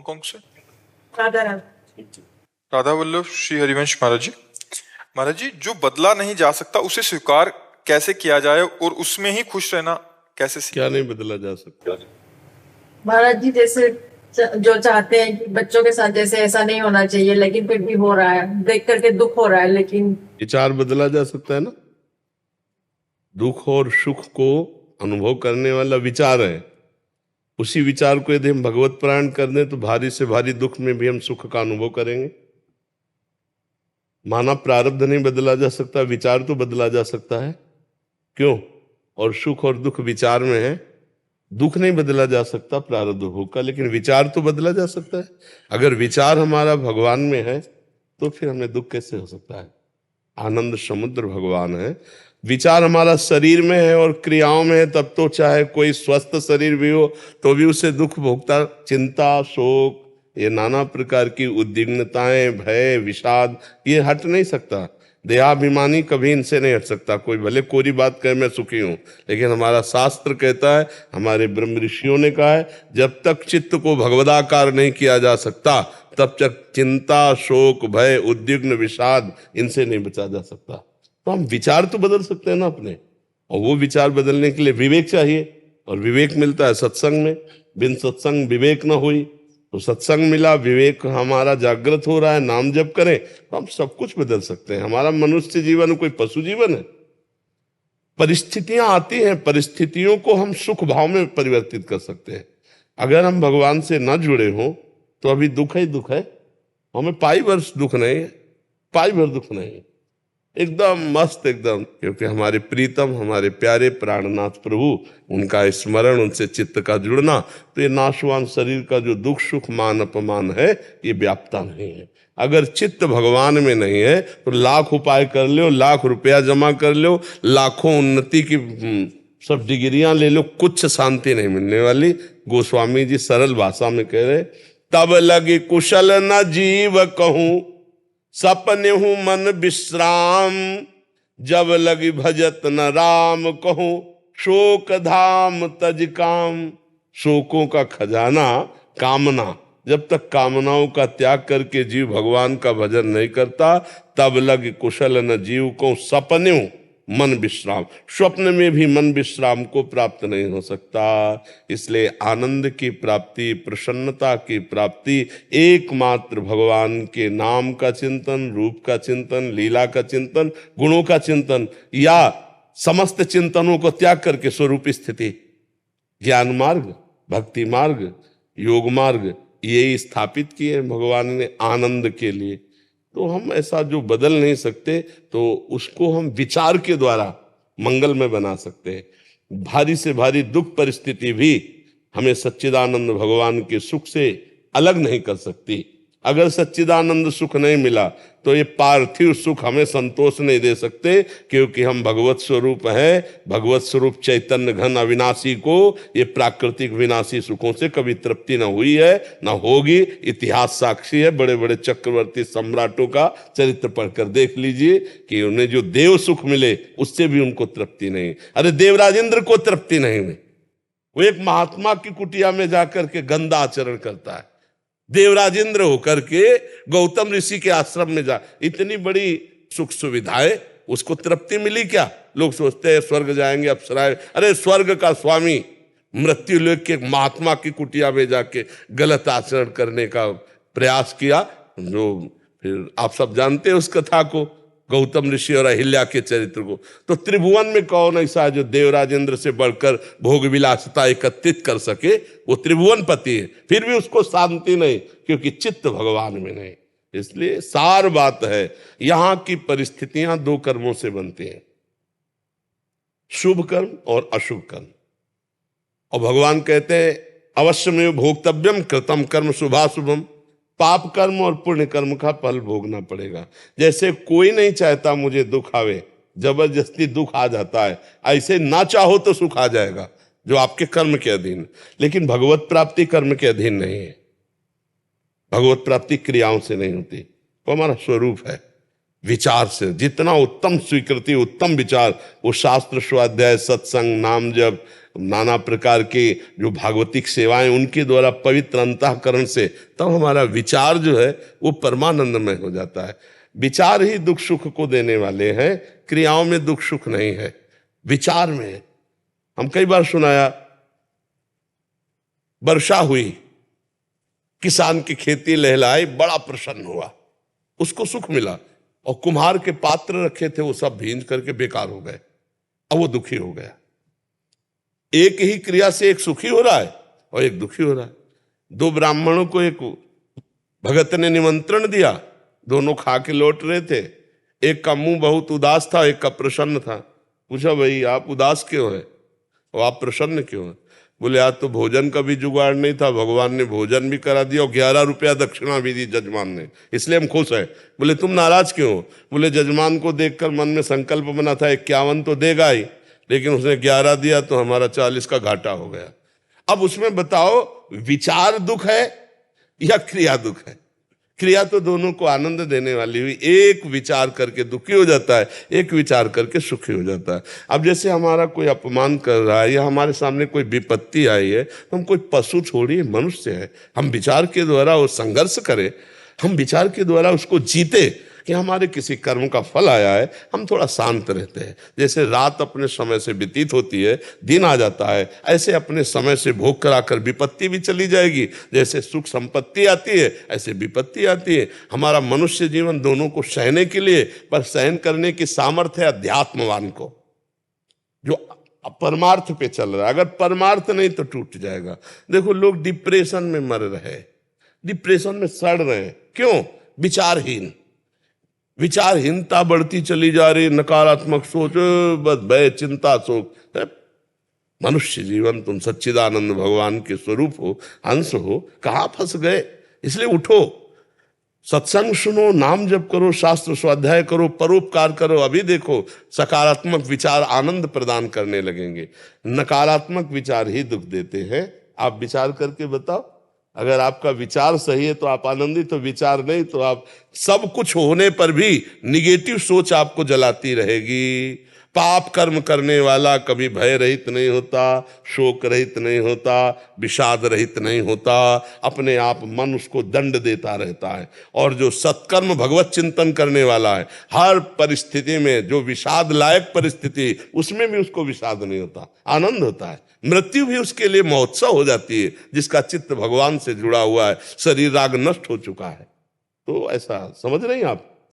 Hong Kong से। राधा राधा। राधा वल्लभ श्री हरिवंश महाराज जी। महाराज जी, जो बदला नहीं जा सकता उसे स्वीकार कैसे किया जाए और उसमें ही खुश रहना कैसे सीखें? क्या नहीं बदला जा सकता? महाराज जी, जैसे जो चाहते हैं कि बच्चों के साथ जैसे ऐसा नहीं होना चाहिए, लेकिन फिर भी हो रहा है, देख करके दुख हो रहा है, लेकिन विचार बदला जा सकता है ना। दुख और सुख को अनुभव करने वाला विचार है। उसी विचार को यदि हम भगवत प्राण कर दें तो भारी से भारी दुख में भी हम सुख का अनुभव करेंगे। माना प्रारब्ध नहीं बदला जा सकता, विचार तो बदला जा सकता है। क्यों? और सुख और दुख विचार में है। दुख नहीं बदला जा सकता प्रारब्ध भोग का, लेकिन विचार तो बदला जा सकता है। अगर विचार हमारा भगवान में है तो फिर हमें दुख कैसे हो सकता है? आनंद समुद्र भगवान है। विचार हमारा शरीर में है और क्रियाओं में है, तब तो चाहे कोई स्वस्थ शरीर भी हो तो भी उसे दुख भोगता, चिंता, शोक, ये नाना प्रकार की उद्विग्नताएं, भय, विषाद, ये हट नहीं सकता। देहाभिमानी कभी इनसे नहीं हट सकता। कोई भले कोरी बात कहे मैं सुखी हूं, लेकिन हमारा शास्त्र कहता है, हमारे ब्रह्म ऋषियों ने कहा है, जब तक चित्त को भगवदाकार नहीं किया जा सकता तब तक चिंता, शोक, भय, उद्विग्न, विषाद इनसे नहीं बचा जा सकता। तो हम विचार तो बदल सकते हैं ना अपने, और वो विचार बदलने के लिए विवेक चाहिए, और विवेक मिलता है सत्संग में। बिन सत्संग विवेक न हुई, तो सत्संग मिला, विवेक हमारा जागृत हो रहा है, नाम जप करें तो हम सब कुछ बदल सकते हैं। हमारा मनुष्य जीवन कोई पशु जीवन है। परिस्थितियां आती हैं, परिस्थितियों को हम सुख भाव में परिवर्तित कर सकते हैं। अगर हम भगवान से न जुड़े हों तो अभी दुख ही दुख है, हमें पाई वर्ष दुख नहीं है, पाई भर दुख नहीं है, एकदम मस्त एकदम। क्योंकि हमारे प्रीतम, हमारे प्यारे प्राणनाथ प्रभु, उनका स्मरण, उनसे चित्त का जुड़ना, तो ये नाशवान शरीर का जो दुख सुख मान अपमान है ये व्याप्ता नहीं है। अगर चित्त भगवान में नहीं है तो लाख उपाय कर लो, लाख रुपया जमा कर लो, लाखों उन्नति की सब डिग्रियां ले लो, कुछ शांति नहीं मिलने वाली। गोस्वामी जी सरल भाषा में कह रहे, तब लगे कुशल न जीव कहूं, सपने हूं मन विश्राम, जब लगी भजत न राम कहूं, शोक धाम तज काम। शोकों का खजाना कामना, जब तक कामनाओं का त्याग करके जीव भगवान का भजन नहीं करता, तब लग कुशल न जीव को, सपने हूं मन विश्राम। स्वप्न में भी मन विश्राम को प्राप्त नहीं हो सकता। इसलिए आनंद की प्राप्ति, प्रसन्नता की प्राप्ति एकमात्र भगवान के नाम का चिंतन, रूप का चिंतन, लीला का चिंतन, गुणों का चिंतन, या समस्त चिंतनों को त्याग करके स्वरूप स्थिति, ज्ञान मार्ग, भक्ति मार्ग, योग मार्ग, ये स्थापित किए भगवान ने आनंद के लिए। तो हम ऐसा जो बदल नहीं सकते तो उसको हम विचार के द्वारा मंगल में बना सकते हैं। भारी से भारी दुख परिस्थिति भी हमें सच्चिदानंद भगवान के सुख से अलग नहीं कर सकती। अगर सच्चिदानंद सुख नहीं मिला तो ये पार्थिव सुख हमें संतोष नहीं दे सकते, क्योंकि हम भगवत स्वरूप हैं। भगवत स्वरूप चैतन्य घन अविनाशी को ये प्राकृतिक विनाशी सुखों से कभी तृप्ति न हुई है, न होगी। इतिहास साक्षी है। बड़े बड़े चक्रवर्ती सम्राटों का चरित्र पढ़कर देख लीजिए कि उन्हें जो देव सुख मिले उससे भी उनको तृप्ति नहीं। अरे देवराजेंद्र को तृप्ति नहीं हुई, वो एक महात्मा की कुटिया में जाकर के गंदा आचरण करता है। देवराजेंद्र होकर के गौतम ऋषि के आश्रम में जा, इतनी बड़ी सुख सुविधाएं, उसको तृप्ति मिली क्या? लोग सोचते हैं स्वर्ग जाएंगे, अप्सराएं। अरे स्वर्ग का स्वामी मृत्यु लोक के महात्मा की कुटिया में जाके गलत आचरण करने का प्रयास किया। जो फिर आप सब जानते हैं उस कथा को, गौतम ऋषि और अहिल्या के चरित्र को। तो त्रिभुवन में कौन ऐसा है जो देवराजेंद्र से बढ़कर भोग विलासता एकत्रित कर सके? वो त्रिभुवन पति है, फिर भी उसको शांति नहीं, क्योंकि चित्त भगवान में नहीं। इसलिए सार बात है, यहां की परिस्थितियां दो कर्मों से बनती हैं, शुभ कर्म और अशुभ कर्म। और भगवान कहते हैं अवश्यमेव भोक्तव्यम कृतम कर्म शुभाशुभम, पाप कर्म और पुण्य कर्म का फल भोगना पड़ेगा। जैसे कोई नहीं चाहता मुझे दुख आवे, जबरदस्ती दुख आ जाता है, ऐसे ना चाहो तो सुख आ जाएगा जो आपके कर्म के अधीन। लेकिन भगवत प्राप्ति कर्म के अधीन नहीं है। भगवत प्राप्ति क्रियाओं से नहीं होती, वो हमारा स्वरूप है। विचार से। जितना उत्तम स्वीकृति, उत्तम विचार, वो शास्त्र स्वाध्याय, सत्संग, नाम जप, नाना प्रकार के जो भागवतिक सेवाएं, उनके द्वारा पवित्र अंतःकरण से तब हमारा विचार जो है वो परमानंदमय हो जाता है। विचार ही दुख सुख को देने वाले हैं, क्रियाओं में दुख सुख नहीं है, विचार में है। हम कई बार सुनाया, वर्षा हुई, किसान की खेती लहलाई, बड़ा प्रसन्न हुआ, उसको सुख मिला, और कुम्हार के पात्र रखे थे वो सब भींज करके बेकार हो गए, अब वो दुखी हो गया। एक ही क्रिया से एक सुखी हो रहा है और एक दुखी हो रहा है। दो ब्राह्मणों को एक भगत ने निमंत्रण दिया, दोनों खा के लौट रहे थे। एक का मुंह बहुत उदास था, एक का प्रसन्न था। पूछा, भाई आप उदास क्यों है और आप प्रसन्न क्यों है? बोले, आज तो भोजन का भी जुगाड़ नहीं था, भगवान ने भोजन भी करा दिया और 11 रुपया दक्षिणा भी दी जजमान ने, इसलिए हम खुश हैं। बोले, तुम नाराज क्यों हो? बोले, जजमान को देखकर मन में संकल्प बना था 51 तो देगा ही, लेकिन उसने 11 दिया तो हमारा 40 का घाटा हो गया। अब उसमें बताओ, विचार दुख है या क्रिया दुख है? क्रिया तो दोनों को आनंद देने वाली हुई। एक विचार करके दुखी हो जाता है, एक विचार करके सुखी हो जाता है। अब जैसे हमारा कोई अपमान कर रहा है या हमारे सामने कोई विपत्ति आई है, तो हम कोई पशु छोड़िए, मनुष्य है। हम विचार के द्वारा वो संघर्ष करें, हम विचार के द्वारा उसको जीते कि हमारे किसी कर्म का फल आया है, हम थोड़ा शांत रहते हैं। जैसे रात अपने समय से व्यतीत होती है, दिन आ जाता है, ऐसे अपने समय से भोग कराकर विपत्ति भी चली जाएगी। जैसे सुख संपत्ति आती है, ऐसे विपत्ति आती है। हमारा मनुष्य जीवन दोनों को सहने के लिए, पर सहन करने की सामर्थ्य है अध्यात्मवान को, जो परमार्थ पे चल रहा है। अगर परमार्थ नहीं तो टूट जाएगा। देखो, लोग डिप्रेशन में मर रहे, डिप्रेशन में सड़ रहे, क्यों? विचारहीन, विचारहीनता बढ़ती चली जा रही, नकारात्मक सोच, बस भय, चिंता, शोक। मनुष्य जीवन, तुम सच्चिदानंद भगवान के स्वरूप हो, अंश हो, कहाँ फंस गए? इसलिए उठो, सत्संग सुनो, नाम जप करो, शास्त्र स्वाध्याय करो, परोपकार करो। अभी देखो, सकारात्मक विचार आनंद प्रदान करने लगेंगे, नकारात्मक विचार ही दुख देते हैं। आप विचार करके बताओ, अगर आपका विचार सही है तो आप आनंदित हो, विचार नहीं तो आप, सब कुछ होने पर भी निगेटिव सोच आपको जलाती रहेगी। पाप कर्म करने वाला कभी भय रहित नहीं होता, शोक रहित नहीं होता, विषाद रहित नहीं होता, अपने आप मन उसको दंड देता रहता है। और जो सत्कर्म भगवत चिंतन करने वाला है, हर परिस्थिति में, जो विषाद लायक परिस्थिति, उसमें भी उसको विषाद नहीं होता, आनंद होता है। मृत्यु भी उसके लिए महोत्सव हो जाती है, जिसका चित्त भगवान से जुड़ा हुआ है, शरीर राग नष्ट हो चुका है। तो ऐसा समझ रहे हैं आप?